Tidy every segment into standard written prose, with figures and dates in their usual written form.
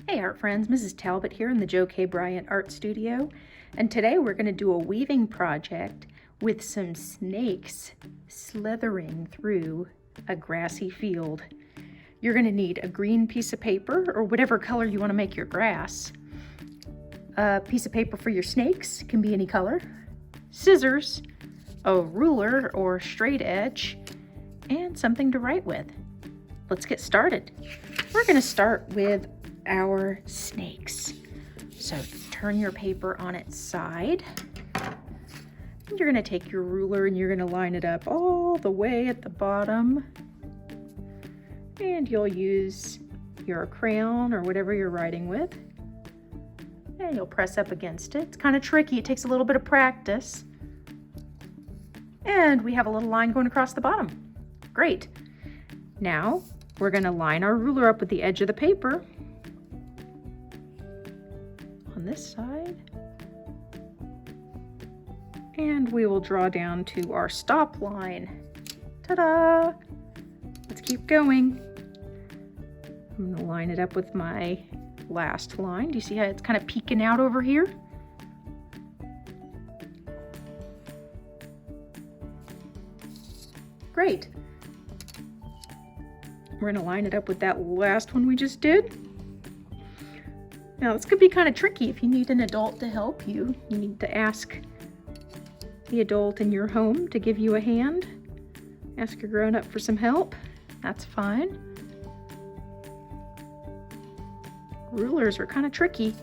Hey art friends, Mrs. Talbot here in the Joe K. Bryant Art Studio, and today we're going to do a weaving project with some snakes slithering through a grassy field. You're going to need a green piece of paper or whatever color you want to make your grass. A piece of paper for your snakes, can be any color, scissors, a ruler or straight edge, and something to write with. Let's get started. We're going to start with our snakes. So turn your paper on its side. And you're going to take your ruler and you're going to line it up all the way at the bottom. And you'll use your crayon or whatever you're writing with. And you'll press up against it. It's kind of tricky. It takes a little bit of practice. And we have a little line going across the bottom. Great. Now we're going to line our ruler up with the edge of the paper on this side, and we will draw down to our stop line. Ta-da! Let's keep going. I'm going to line it up with my last line. Do you see how it's kind of peeking out over here? Great. We're going to line it up with that last one we just did. Now this could be kind of tricky. If you need an adult to help you, you need to ask the adult in your home to give you a hand. Ask your grown-up for some help. That's fine. Rulers are kind of tricky.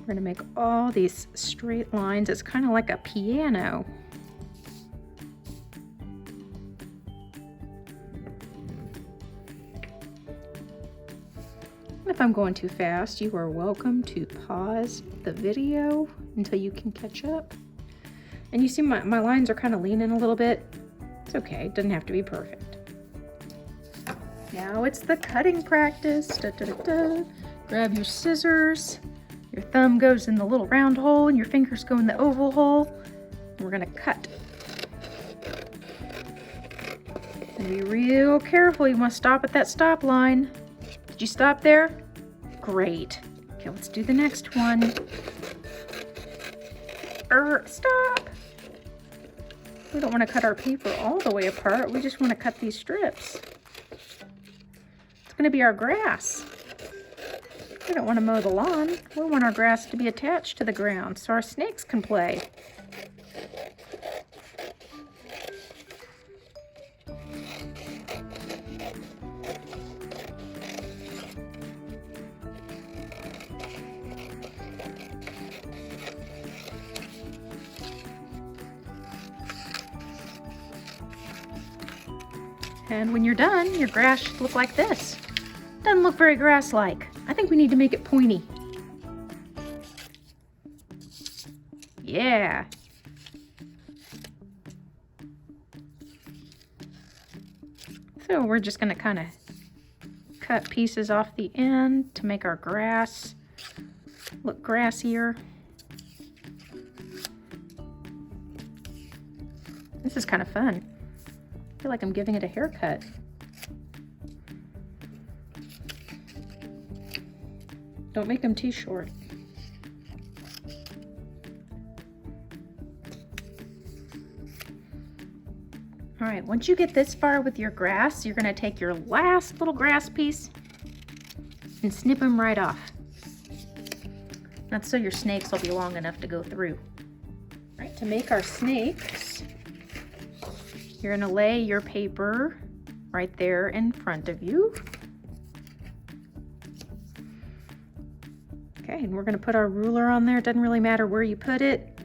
We're going to make all these straight lines. It's kind of like a piano. If I'm going too fast, you are welcome to pause the video until you can catch up. And you see my lines are kind of leaning a little bit. It's okay, it doesn't have to be perfect. Now it's the cutting practice. Da, da, da, da. Grab your scissors. Your thumb goes in the little round hole and your fingers go in the oval hole. We're gonna cut. And be real careful, you want to stop at that stop line. Did you stop there? Great. Okay, let's do the next one. Stop! We don't want to cut our paper all the way apart. We just want to cut these strips. It's going to be our grass. We don't want to mow the lawn. We want our grass to be attached to the ground so our snakes can play. And when you're done, your grass should look like this. Doesn't look very grass-like. I think we need to make it pointy. Yeah. So we're just gonna kind of cut pieces off the end to make our grass look grassier. This is kind of fun. I feel like I'm giving it a haircut. Don't make them too short. All right, once you get this far with your grass, you're gonna take your last little grass piece and snip them right off. That's so your snakes will be long enough to go through. All right, to make our snakes, you're gonna lay your paper right there in front of you. Okay, and we're gonna put our ruler on there. It doesn't really matter where you put it.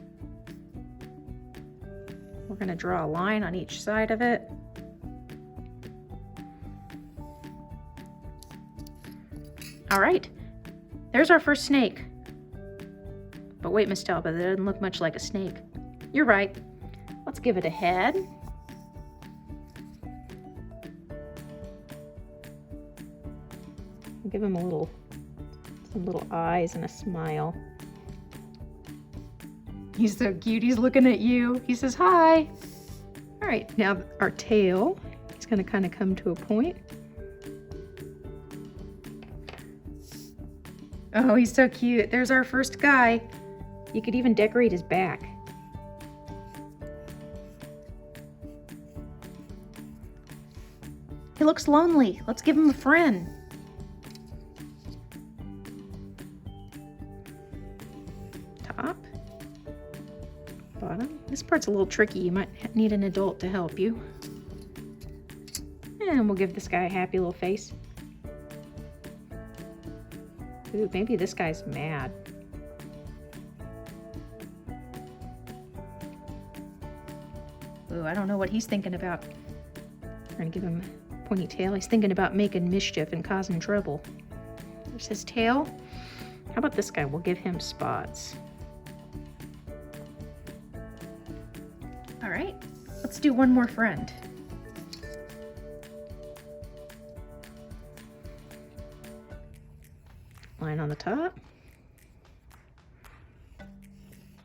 We're gonna draw a line on each side of it. All right, there's our first snake. But wait, Miss Talbot, that doesn't look much like a snake. You're right. Let's give it a head. Give him some little eyes and a smile. He's so cute, he's looking at you. He says hi. All right, now our tail is gonna kind of come to a point. Oh, he's so cute. There's our first guy. You could even decorate his back. He looks lonely. Let's give him a friend. Top. Bottom. This part's a little tricky. You might need an adult to help you. And we'll give this guy a happy little face. Ooh, maybe this guy's mad. Ooh, I don't know what he's thinking about. We're gonna give him a pointy tail. He's thinking about making mischief and causing trouble. There's his tail. How about this guy? We'll give him spots. All right, let's do one more friend. Line on the top.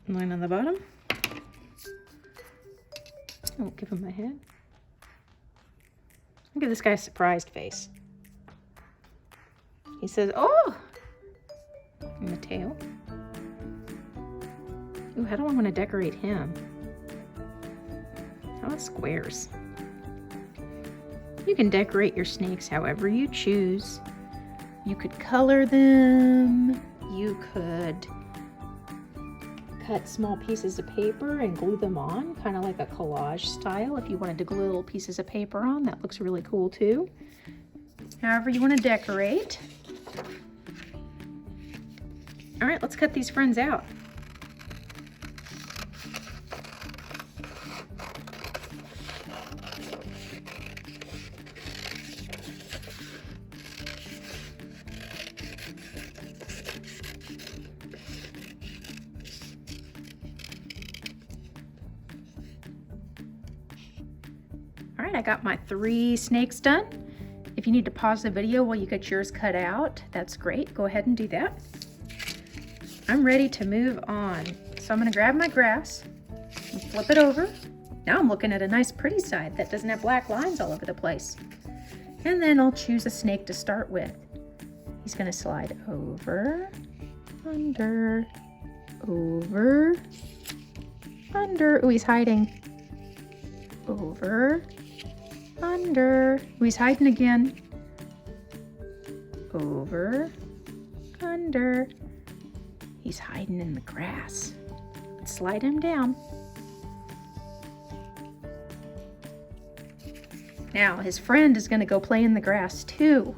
Line on the bottom. I'll give him my head. I'll give this guy a surprised face. He says, oh! And the tail. Ooh, how do I want to decorate him? How about squares? You can decorate your snakes however you choose. You could color them. You could cut small pieces of paper and glue them on, kind of like a collage style. If you wanted to glue little pieces of paper on, that looks really cool too. However you want to decorate. All right, let's cut these friends out. All right, I got my 3 snakes done. If you need to pause the video while you get yours cut out, that's great. Go ahead and do that. I'm ready to move on. So I'm gonna grab my grass and flip it over. Now I'm looking at a nice pretty side that doesn't have black lines all over the place. And then I'll choose a snake to start with. He's gonna slide over, under, over, under. Ooh, he's hiding. Over, under. Ooh, he's hiding again. Over, under. He's hiding in the grass. Let's slide him down. Now his friend is gonna go play in the grass too.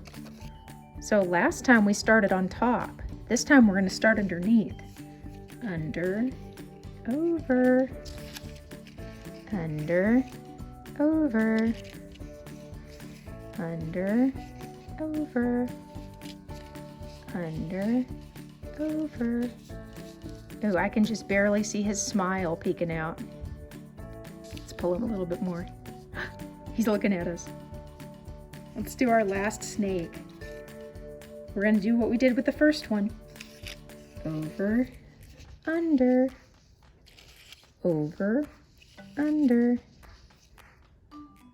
So last time we started on top. This time we're gonna start underneath. Under, over, under, over, under, over, under, over. Oh, I can just barely see his smile peeking out. Let's pull him a little bit more. He's looking at us. Let's do our last snake. We're gonna do what we did with the first one. Over, under, over, under,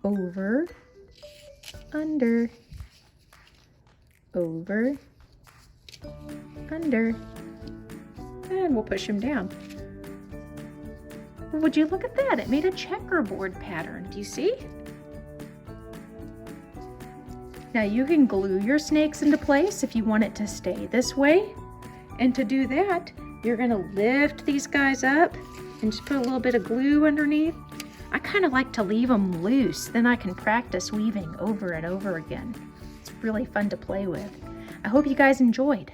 over, under, over, under, and we'll push him down. Would you look at that? It made a checkerboard pattern. Do you see? Now you can glue your snakes into place if you want it to stay this way. And to do that, you're gonna lift these guys up and just put a little bit of glue underneath. I kind of like to leave them loose, then I can practice weaving over and over again. It's really fun to play with. I hope you guys enjoyed.